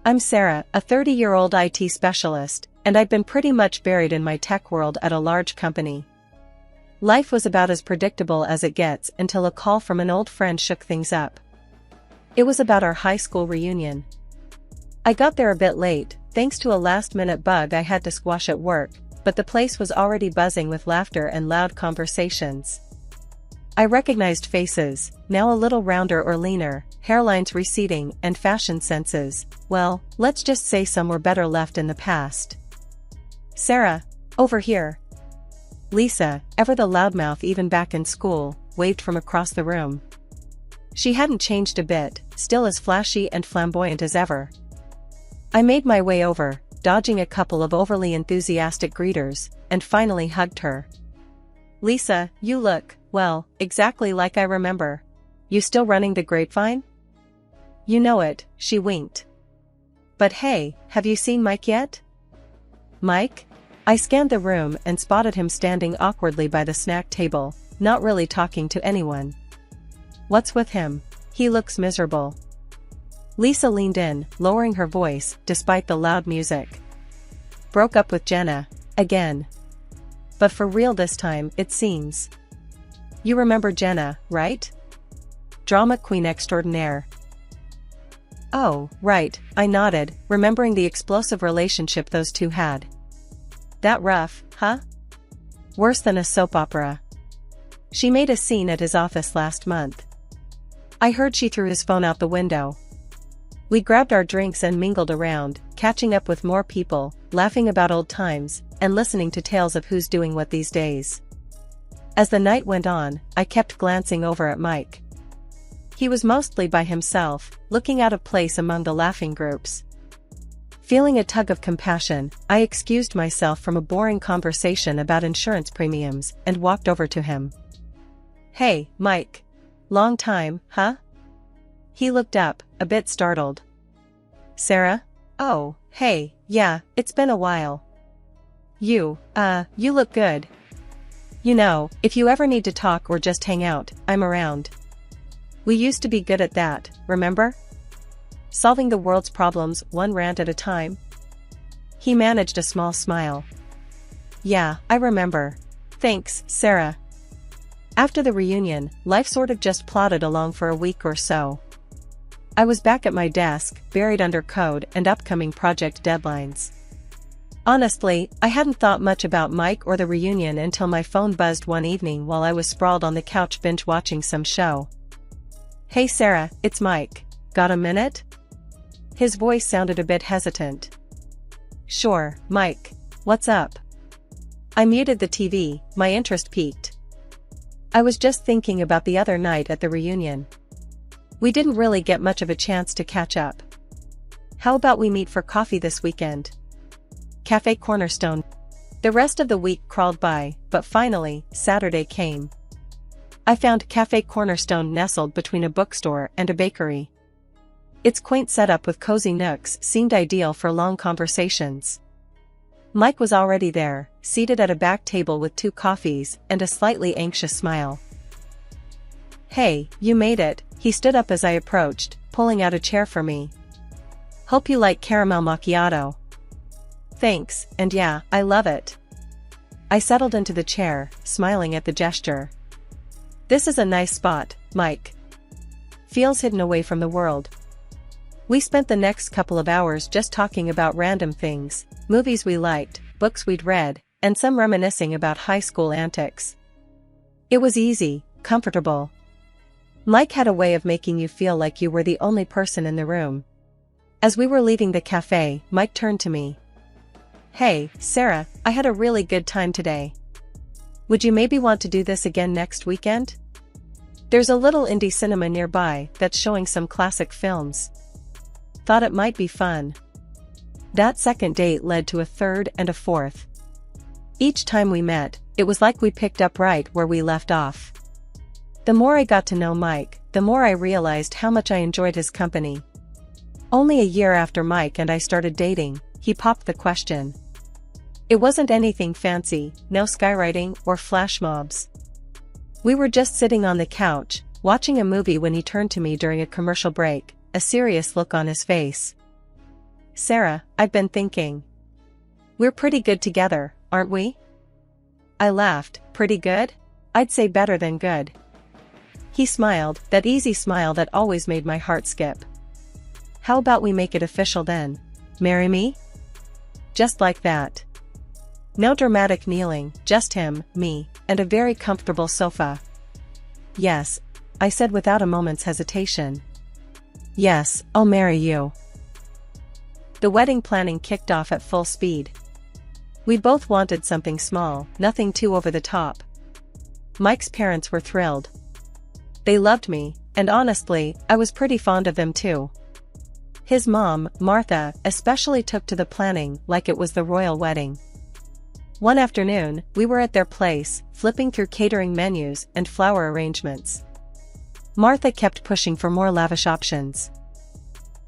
I'm Sarah, a 30-year-old IT specialist, and I've been pretty much buried in my tech world at a large company. Life was about as predictable as it gets until a call from an old friend shook things up. It was about our high school reunion. I got there a bit late, thanks to a last-minute bug I had to squash at work, but the place was already buzzing with laughter and loud conversations. I recognized faces, now a little rounder or leaner, hairlines receding, and fashion senses, well, let's just say some were better left in the past. Sarah, over here. Lisa, ever the loudmouth even back in school, waved from across the room. She hadn't changed a bit, still as flashy and flamboyant as ever. I made my way over, dodging a couple of overly enthusiastic greeters, and finally hugged her. Lisa, you look, well, exactly like I remember. You still running the grapevine? You know it, she winked. But hey, have you seen Mike yet? Mike? I scanned the room and spotted him standing awkwardly by the snack table, not really talking to anyone. What's with him? He looks miserable. Lisa leaned in, lowering her voice, despite the loud music. Broke up with Jenna, again. But for real this time, it seems. You remember Jenna, right? Drama queen extraordinaire. Oh, right, I nodded, remembering the explosive relationship those two had. That rough, huh? Worse than a soap opera. She made a scene at his office last month. I heard she threw his phone out the window. We grabbed our drinks and mingled around, catching up with more people, laughing about old times, and listening to tales of who's doing what these days. As the night went on, I kept glancing over at Mike. He was mostly by himself, looking out of place among the laughing groups. Feeling a tug of compassion, I excused myself from a boring conversation about insurance premiums and walked over to him. Hey, Mike. Long time, huh? He looked up, a bit startled. Sarah? Oh, hey, yeah, it's been a while. You look good. You know, if you ever need to talk or just hang out, I'm around. We used to be good at that, remember? Solving the world's problems one rant at a time. He managed a small smile. Yeah, I remember. Thanks, Sarah. After the reunion, life sort of just plodded along for a week or so. I was back at my desk, buried under code and upcoming project deadlines. Honestly, I hadn't thought much about Mike or the reunion until my phone buzzed one evening while I was sprawled on the couch binge-watching some show. Hey Sarah, it's Mike. Got a minute? His voice sounded a bit hesitant. Sure, Mike. What's up? I muted the TV, my interest peaked. I was just thinking about the other night at the reunion. We didn't really get much of a chance to catch up. How about we meet for coffee this weekend? Cafe Cornerstone. The rest of the week crawled by, but finally, Saturday came. I found Cafe Cornerstone nestled between a bookstore and a bakery. Its quaint setup with cozy nooks seemed ideal for long conversations. Mike was already there, seated at a back table with 2 coffees and a slightly anxious smile. Hey, you made it, he stood up as I approached, pulling out a chair for me. Hope you like caramel macchiato. Thanks, and yeah, I love it. I settled into the chair, smiling at the gesture. This is a nice spot, Mike. Feels hidden away from the world. We spent the next couple of hours just talking about random things, movies we liked, books we'd read, and some reminiscing about high school antics. It was easy, comfortable. Mike had a way of making you feel like you were the only person in the room. As we were leaving the cafe, Mike turned to me. Hey, Sarah, I had a really good time today. Would you maybe want to do this again next weekend? There's a little indie cinema nearby that's showing some classic films. Thought it might be fun. That second date led to a third and a fourth. Each time we met, it was like we picked up right where we left off. The more I got to know Mike, the more I realized how much I enjoyed his company. Only a year after Mike and I started dating, he popped the question. It wasn't anything fancy, no skywriting or flash mobs. We were just sitting on the couch, watching a movie when he turned to me during a commercial break, a serious look on his face. Sarah, I've been thinking. We're pretty good together, aren't we? I laughed. Pretty good? I'd say better than good. He smiled, that easy smile that always made my heart skip. How about we make it official then? Marry me? Just like that. No dramatic kneeling, just him, me, and a very comfortable sofa. Yes, I said without a moment's hesitation. Yes, I'll marry you. The wedding planning kicked off at full speed. We both wanted something small, nothing too over the top. Mike's parents were thrilled. They loved me, and honestly, I was pretty fond of them too. His mom, Martha, especially took to the planning like it was the royal wedding. One afternoon, we were at their place, flipping through catering menus and flower arrangements. Martha kept pushing for more lavish options.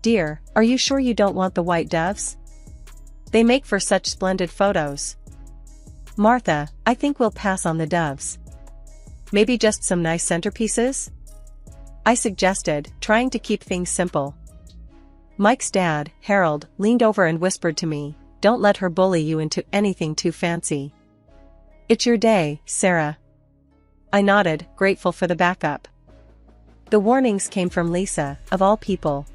Dear, are you sure you don't want the white doves? They make for such splendid photos. Martha, I think we'll pass on the doves. Maybe just some nice centerpieces? I suggested, trying to keep things simple. Mike's dad, Harold, leaned over and whispered to me, don't let her bully you into anything too fancy. It's your day, Sarah. I nodded, grateful for the backup. The warnings came from Lisa, of all people.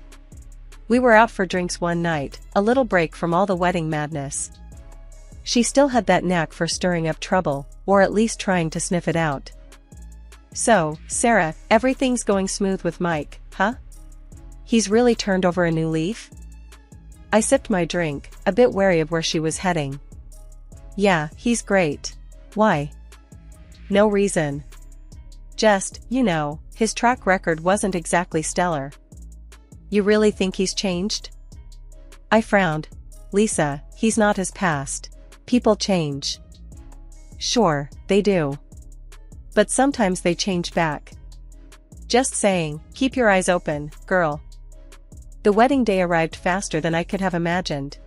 We were out for drinks one night, a little break from all the wedding madness. She still had that knack for stirring up trouble, or at least trying to sniff it out. So, Sarah, everything's going smooth with Mike, huh? He's really turned over a new leaf? I sipped my drink, a bit wary of where she was heading. Yeah, he's great. Why? No reason. Just, his track record wasn't exactly stellar. You really think he's changed? I frowned. Lisa, he's not his past. People change. Sure, they do. But sometimes they change back. Just saying, keep your eyes open, girl. The wedding day arrived faster than I could have imagined.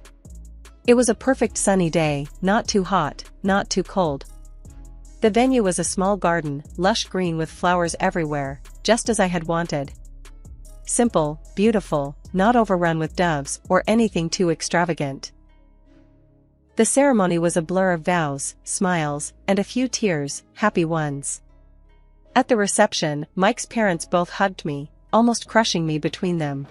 It was a perfect sunny day, not too hot, not too cold. The venue was a small garden, lush green with flowers everywhere, just as I had wanted. Simple, beautiful, not overrun with doves or anything too extravagant. The ceremony was a blur of vows, smiles, and a few tears, happy ones. At the reception, Mike's parents both hugged me, almost crushing me between them.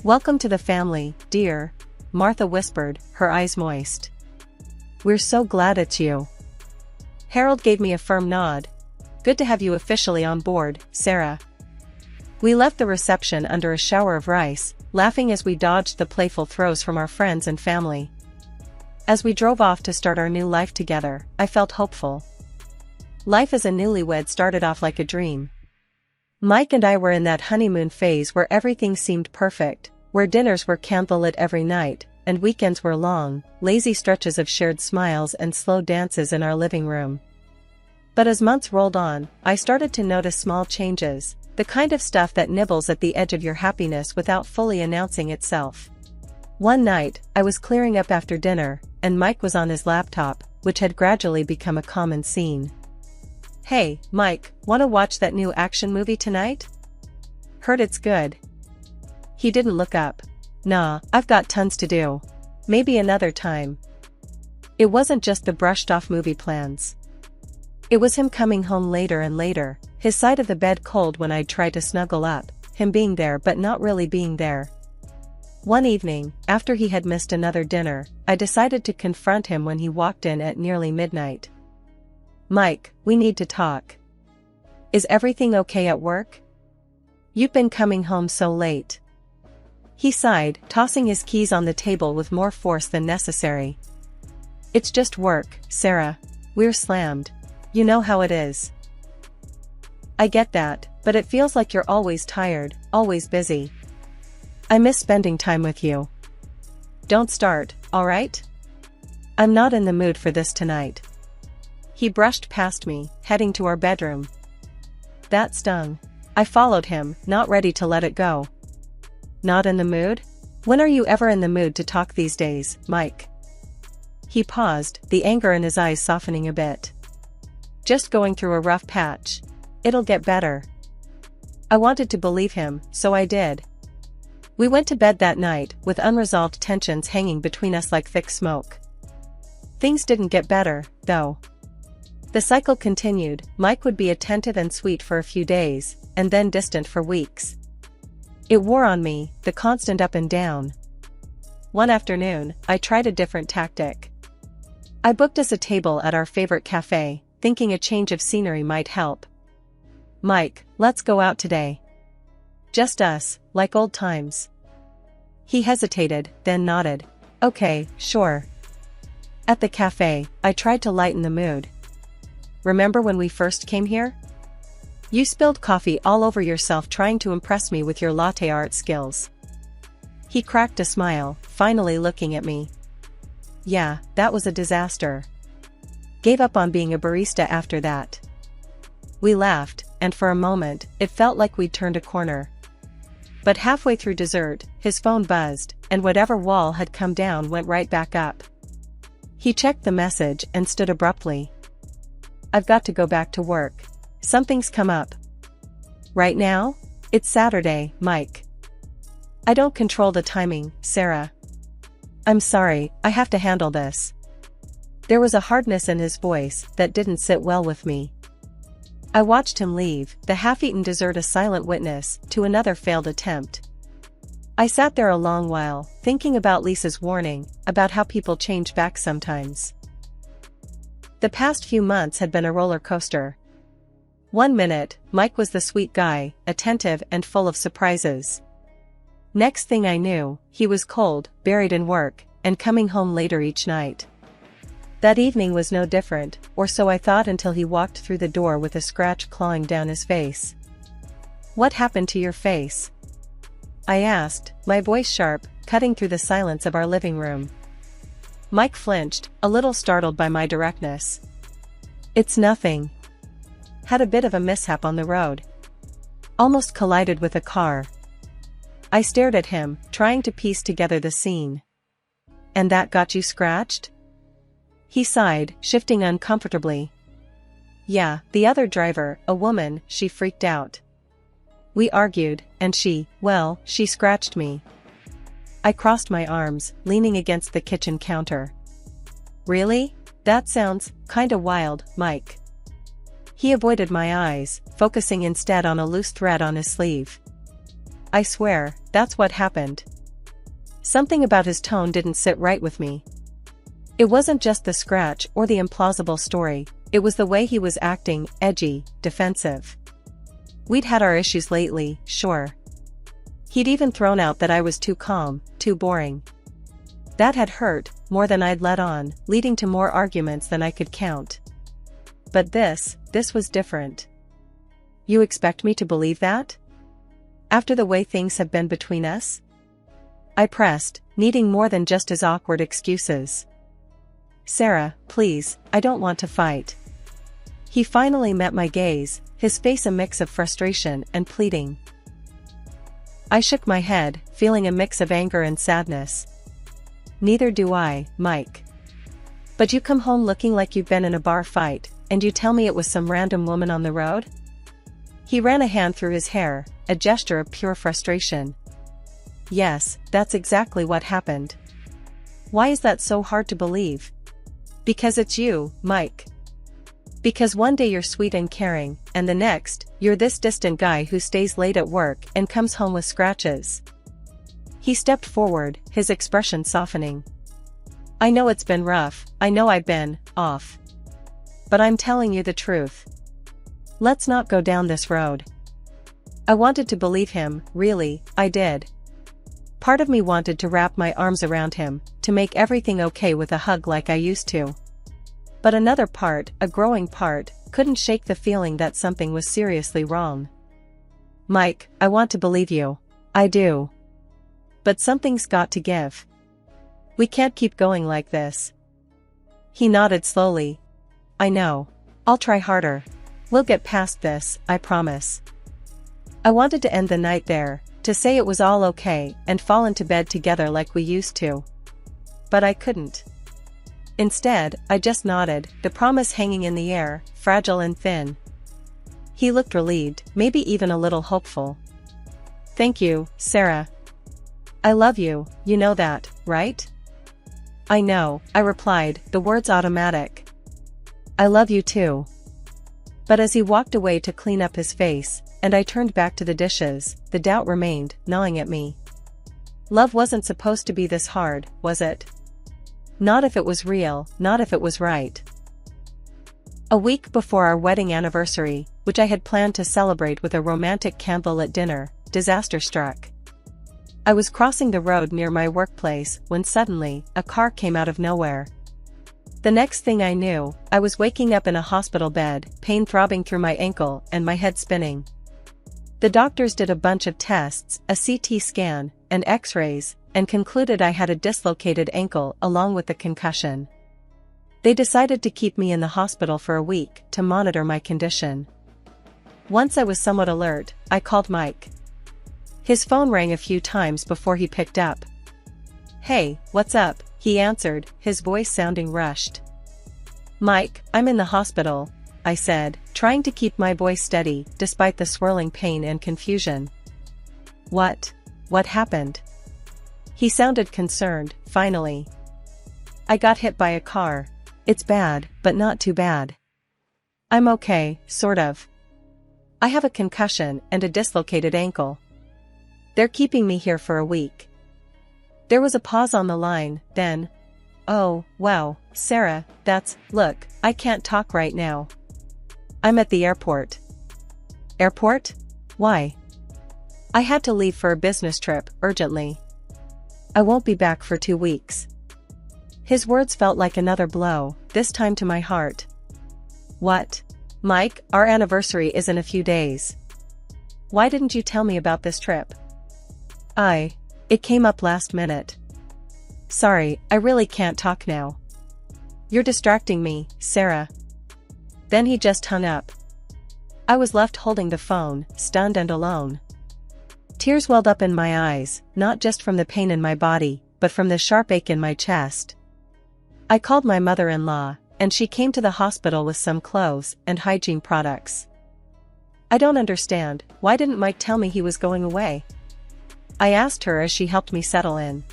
Welcome to the family, dear, Martha whispered, her eyes moist. We're so glad it's you. Harold gave me a firm nod. Good to have you officially on board, Sarah. We left the reception under a shower of rice, laughing as we dodged the playful throws from our friends and family. As we drove off to start our new life together, I felt hopeful. Life as a newlywed started off like a dream. Mike and I were in that honeymoon phase where everything seemed perfect, where dinners were candlelit every night, and weekends were long, lazy stretches of shared smiles and slow dances in our living room. But as months rolled on, I started to notice small changes, the kind of stuff that nibbles at the edge of your happiness without fully announcing itself. One night, I was clearing up after dinner, and Mike was on his laptop, which had gradually become a common scene. Hey, Mike, wanna watch that new action movie tonight? Heard it's good. He didn't look up. Nah, I've got tons to do. Maybe another time. It wasn't just the brushed-off movie plans. It was him coming home later and later, his side of the bed cold when I'd try to snuggle up, him being there but not really being there. One evening, after he had missed another dinner, I decided to confront him when he walked in at nearly midnight. Mike, we need to talk. Is everything okay at work? You've been coming home so late. He sighed, tossing his keys on the table with more force than necessary. It's just work, Sarah. We're slammed. You know how it is. I get that, but it feels like you're always tired, always busy. I miss spending time with you. Don't start, alright? I'm not in the mood for this tonight. He brushed past me, heading to our bedroom. That stung. I followed him, not ready to let it go. Not in the mood? When are you ever in the mood to talk these days, Mike? He paused, the anger in his eyes softening a bit. Just going through a rough patch. It'll get better. I wanted to believe him, so I did. We went to bed that night, with unresolved tensions hanging between us like thick smoke. Things didn't get better, though. The cycle continued. Mike would be attentive and sweet for a few days, and then distant for weeks. It wore on me, the constant up and down. One afternoon, I tried a different tactic. I booked us a table at our favorite cafe, thinking a change of scenery might help. "Mike, let's go out today. Just us, like old times." He hesitated, then nodded. "Okay, sure." At the cafe, I tried to lighten the mood. "Remember when we first came here? You spilled coffee all over yourself trying to impress me with your latte art skills." He cracked a smile, finally looking at me. "Yeah, that was a disaster. Gave up on being a barista after that." We laughed, and for a moment, it felt like we'd turned a corner. But halfway through dessert, his phone buzzed, and whatever wall had come down went right back up. He checked the message and stood abruptly. "I've got to go back to work. Something's come up." "Right now? It's Saturday, Mike. I don't control the timing, Sarah. I'm sorry, I have to handle this." There was a hardness in his voice that didn't sit well with me. I watched him leave, the half-eaten dessert a silent witness to another failed attempt. I sat there a long while, thinking about Lisa's warning, about how people change back sometimes. The past few months had been a roller coaster. One minute, Mike was the sweet guy, attentive and full of surprises. Next thing I knew, he was cold, buried in work, and coming home later each night. That evening was no different, or so I thought until he walked through the door with a scratch clawing down his face. "What happened to your face?" I asked, my voice sharp, cutting through the silence of our living room. Mike flinched, a little startled by my directness. "It's nothing. Had a bit of a mishap on the road. Almost collided with a car." I stared at him, trying to piece together the scene. "And that got you scratched?" He sighed, shifting uncomfortably. "Yeah, the other driver, a woman, she freaked out. We argued, and she scratched me." I crossed my arms, leaning against the kitchen counter. "Really? That sounds kinda wild, Mike." He avoided my eyes, focusing instead on a loose thread on his sleeve. "I swear, that's what happened." Something about his tone didn't sit right with me. It wasn't just the scratch or the implausible story, it was the way he was acting, edgy, defensive. We'd had our issues lately, sure. He'd even thrown out that I was too calm, too boring. That had hurt, more than I'd let on, leading to more arguments than I could count. But this was different. "You expect me to believe that? After the way things have been between us?" I pressed, needing more than just his awkward excuses. "Sarah, please, I don't want to fight." He finally met my gaze, his face a mix of frustration and pleading. I shook my head, feeling a mix of anger and sadness. "Neither do I, Mike. But you come home looking like you've been in a bar fight, and you tell me it was some random woman on the road?" He ran a hand through his hair, a gesture of pure frustration. "Yes, that's exactly what happened." "Why is that so hard to believe?" "Because it's you, Mike. Because one day you're sweet and caring, and the next, you're this distant guy who stays late at work and comes home with scratches." He stepped forward, his expression softening. "I know it's been rough, I know I've been off. But I'm telling you the truth. Let's not go down this road." I wanted to believe him, really, I did. Part of me wanted to wrap my arms around him, to make everything okay with a hug like I used to. But another part, a growing part, couldn't shake the feeling that something was seriously wrong. "Mike, I want to believe you. I do. But something's got to give. We can't keep going like this." He nodded slowly. "I know. I'll try harder. We'll get past this, I promise." I wanted to end the night there, to say it was all okay and fall into bed together like we used to. But I couldn't. Instead, I just nodded, the promise hanging in the air, fragile and thin. He looked relieved, maybe even a little hopeful. "Thank you, Sarah. I love you, you know that, right? I know, I replied, the words automatic. I love you too. But as he walked away to clean up his face, and I turned back to the dishes, the doubt remained, gnawing at me. Love wasn't supposed to be this hard, was it? Not if it was real, not if it was right. A week before our wedding anniversary, which I had planned to celebrate with a romantic candlelit dinner, disaster struck. I was crossing the road near my workplace when suddenly, a car came out of nowhere. The next thing I knew, I was waking up in a hospital bed, pain throbbing through my ankle and my head spinning. The doctors did a bunch of tests, a CT scan, and X-rays, and concluded I had a dislocated ankle along with the concussion. They decided to keep me in the hospital for a week to monitor my condition. Once I was somewhat alert, I called Mike. His phone rang a few times before he picked up. "Hey, what's up?" he answered, his voice sounding rushed. "Mike, I'm in the hospital," I said, trying to keep my voice steady despite the swirling pain and confusion. What happened?" He sounded concerned, finally. "I got hit by a car. It's bad, but not too bad. I'm okay, sort of. I have a concussion and a dislocated ankle. They're keeping me here for a week." There was a pause on the line, then, "Oh, wow, Sarah, look, I can't talk right now. I'm at the airport." "Airport? Why?" "I had to leave for a business trip, urgently. I won't be back for 2 weeks." His words felt like another blow, this time to my heart. "What? Mike, our anniversary is in a few days. Why didn't you tell me about this trip?" It came up last minute. Sorry, I really can't talk now. You're distracting me, Sarah." Then he just hung up. I was left holding the phone, stunned and alone. Tears welled up in my eyes, not just from the pain in my body, but from the sharp ache in my chest. I called my mother-in-law, and she came to the hospital with some clothes and hygiene products. "I don't understand, why didn't Mike tell me he was going away?" I asked her as she helped me settle in.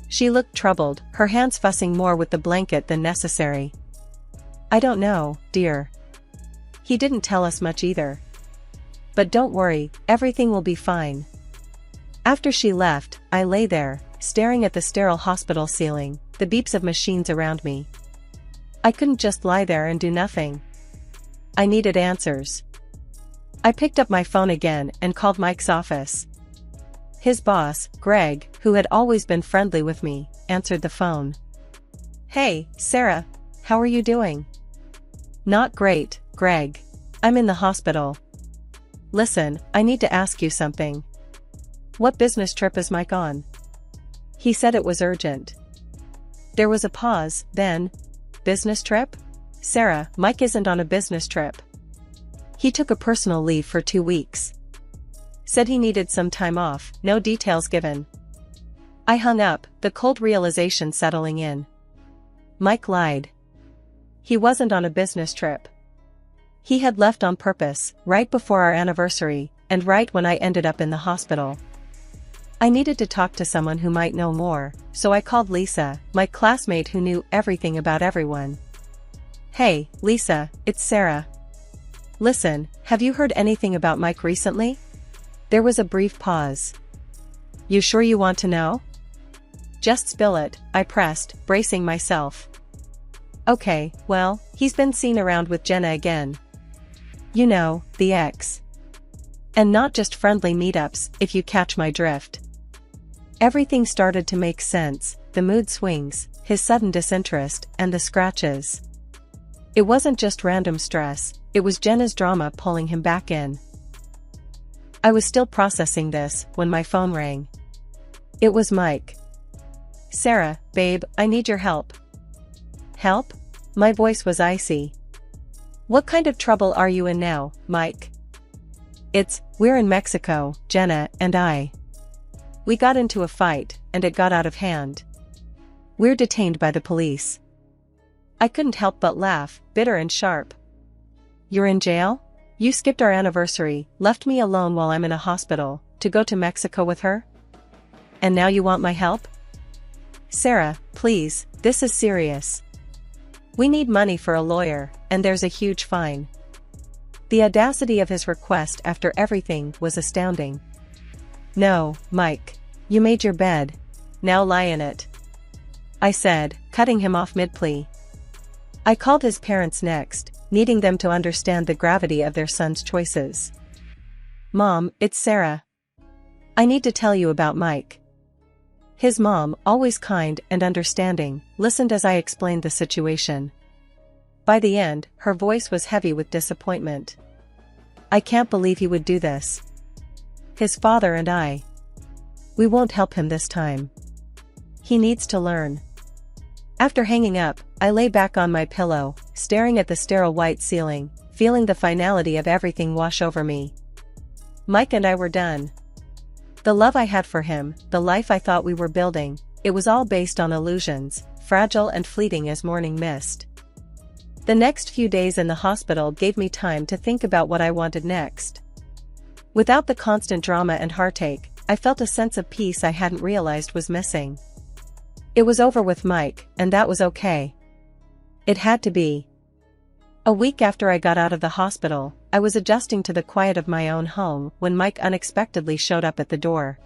She looked troubled, her hands fussing more with the blanket than necessary. "I don't know, dear. He didn't tell us much either. But don't worry, everything will be fine." After she left, I lay there, staring at the sterile hospital ceiling, the beeps of machines around me. I couldn't just lie there and do nothing. I needed answers. I picked up my phone again and called Mike's office. His boss, Greg, who had always been friendly with me, answered the phone. "Hey, Sarah, how are you doing?" "Not great, Greg. I'm in the hospital. Listen, I need to ask you something. What business trip is Mike on?" He said it was urgent. There was a pause, then, "Business trip? Sarah, Mike isn't on a business trip. He took a personal leave for 2 weeks. Said he needed some time off, no details given." I hung up, the cold realization settling in. Mike lied. He wasn't on a business trip. He had left on purpose, right before our anniversary, and right when I ended up in the hospital. I needed to talk to someone who might know more, so I called Lisa, my classmate who knew everything about everyone. "Hey, Lisa, it's Sarah. Listen, have you heard anything about Mike recently?" There was a brief pause. "You sure you want to know?" "Just spill it," I pressed, bracing myself. "Okay, well, he's been seen around with Jenna again. You know, the ex. And not just friendly meetups, if you catch my drift." Everything started to make sense, the mood swings, his sudden disinterest, and the scratches. It wasn't just random stress, it was Jenna's drama pulling him back in. I was still processing this when my phone rang. It was Mike. "Sarah, babe, I need your help." "Help?" My voice was icy. "What kind of trouble are you in now, Mike?" We're in Mexico, Jenna and I. We got into a fight, and it got out of hand. We're detained by the police." I couldn't help but laugh, bitter and sharp. "You're in jail? You skipped our anniversary, left me alone while I'm in a hospital, to go to Mexico with her?" And now you want my help? Sarah, please, this is serious. We need money for a lawyer, and there's a huge fine. The audacity of his request after everything was astounding. No, Mike. You made your bed. Now lie in it, I said, cutting him off mid-plea. I called his parents next, needing them to understand the gravity of their son's choices. Mom, it's Sarah. I need to tell you about Mike. His mom, always kind and understanding, listened as I explained the situation. By the end, her voice was heavy with disappointment. I can't believe he would do this. His father and I. We won't help him this time. He needs to learn. After hanging up, I lay back on my pillow, staring at the sterile white ceiling, feeling the finality of everything wash over me. Mike and I were done. The love I had for him, the life I thought we were building, it was all based on illusions, fragile and fleeting as morning mist. The next few days in the hospital gave me time to think about what I wanted next. Without the constant drama and heartache, I felt a sense of peace I hadn't realized was missing. It was over with Mike, and that was okay. It had to be. A week after I got out of the hospital, I was adjusting to the quiet of my own home when Mike unexpectedly showed up at the door.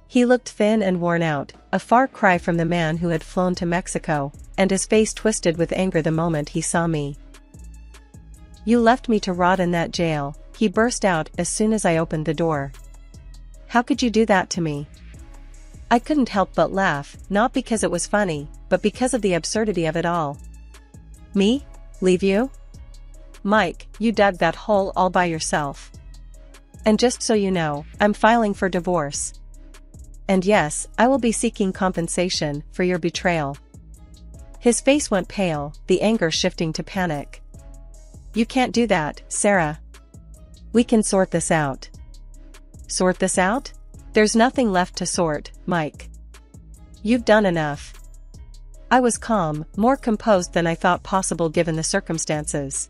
He looked thin and worn out, a far cry from the man who had flown to Mexico, and his face twisted with anger the moment he saw me. You left me to rot in that jail, he burst out as soon as I opened the door. How could you do that to me? I couldn't help but laugh, not because it was funny, but because of the absurdity of it all. Me? Leave you? Mike, you dug that hole all by yourself. And just so you know, I'm filing for divorce. And yes, I will be seeking compensation for your betrayal. His face went pale, the anger shifting to panic. You can't do that, Sarah. We can sort this out. Sort this out? There's nothing left to sort, Mike. You've done enough. I was calm, more composed than I thought possible given the circumstances.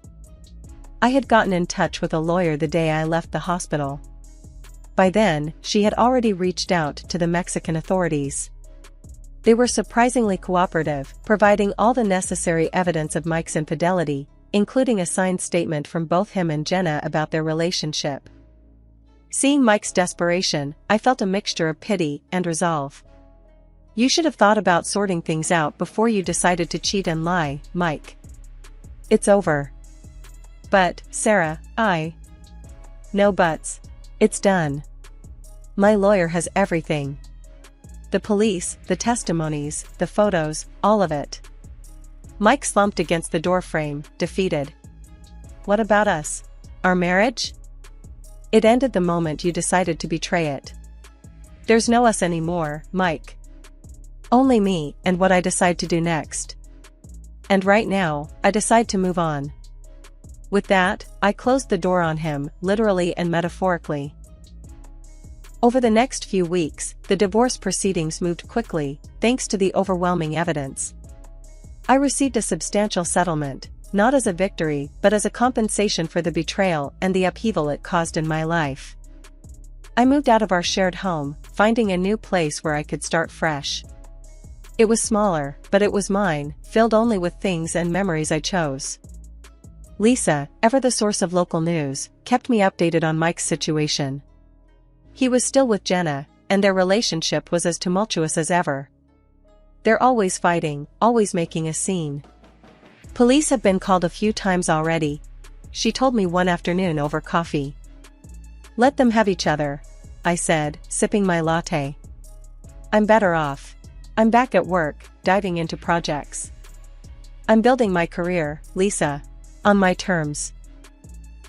I had gotten in touch with a lawyer the day I left the hospital. By then, she had already reached out to the Mexican authorities. They were surprisingly cooperative, providing all the necessary evidence of Mike's infidelity, including a signed statement from both him and Jenna about their relationship. Seeing Mike's desperation, I felt a mixture of pity and resolve. You should have thought about sorting things out before you decided to cheat and lie, Mike. It's over. But, Sarah, No buts. It's done. My lawyer has everything. The police, the testimonies, the photos, all of it. Mike slumped against the doorframe, defeated. What about us? Our marriage? It ended the moment you decided to betray it. There's no us anymore, Mike. Only me and what I decide to do next. And right now, I decide to move on. With that, I closed the door on him, literally and metaphorically. Over the next few weeks, the divorce proceedings moved quickly, thanks to the overwhelming evidence. I received a substantial settlement, not as a victory but as a compensation for the betrayal and the upheaval it caused in my life. I moved out of our shared home, finding a new place where I could start fresh. It was smaller, but it was mine, filled only with things and memories I chose. Lisa, ever the source of local news, kept me updated on Mike's situation. He was still with Jenna, and their relationship was as tumultuous as ever. They're always fighting, always making a scene. Police have been called a few times already, she told me one afternoon over coffee. Let them have each other, I said, sipping my latte. I'm better off. I'm back at work, diving into projects. I'm building my career, Lisa. On my terms.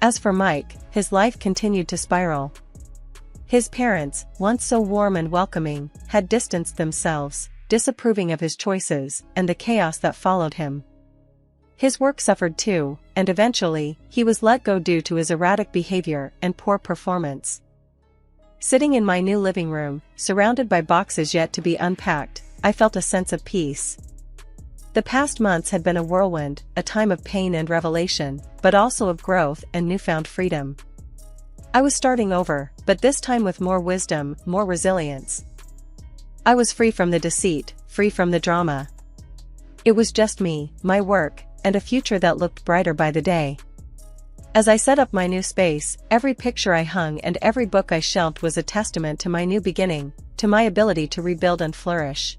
As for Mike, his life continued to spiral. His parents, once so warm and welcoming, had distanced themselves, disapproving of his choices and the chaos that followed him. His work suffered too, and eventually, he was let go due to his erratic behavior and poor performance. Sitting in my new living room, surrounded by boxes yet to be unpacked, I felt a sense of peace. The past months had been a whirlwind, a time of pain and revelation, but also of growth and newfound freedom. I was starting over, but this time with more wisdom, more resilience. I was free from the deceit, free from the drama. It was just me, my work, and a future that looked brighter by the day. As I set up my new space, every picture I hung and every book I shelved was a testament to my new beginning, to my ability to rebuild and flourish.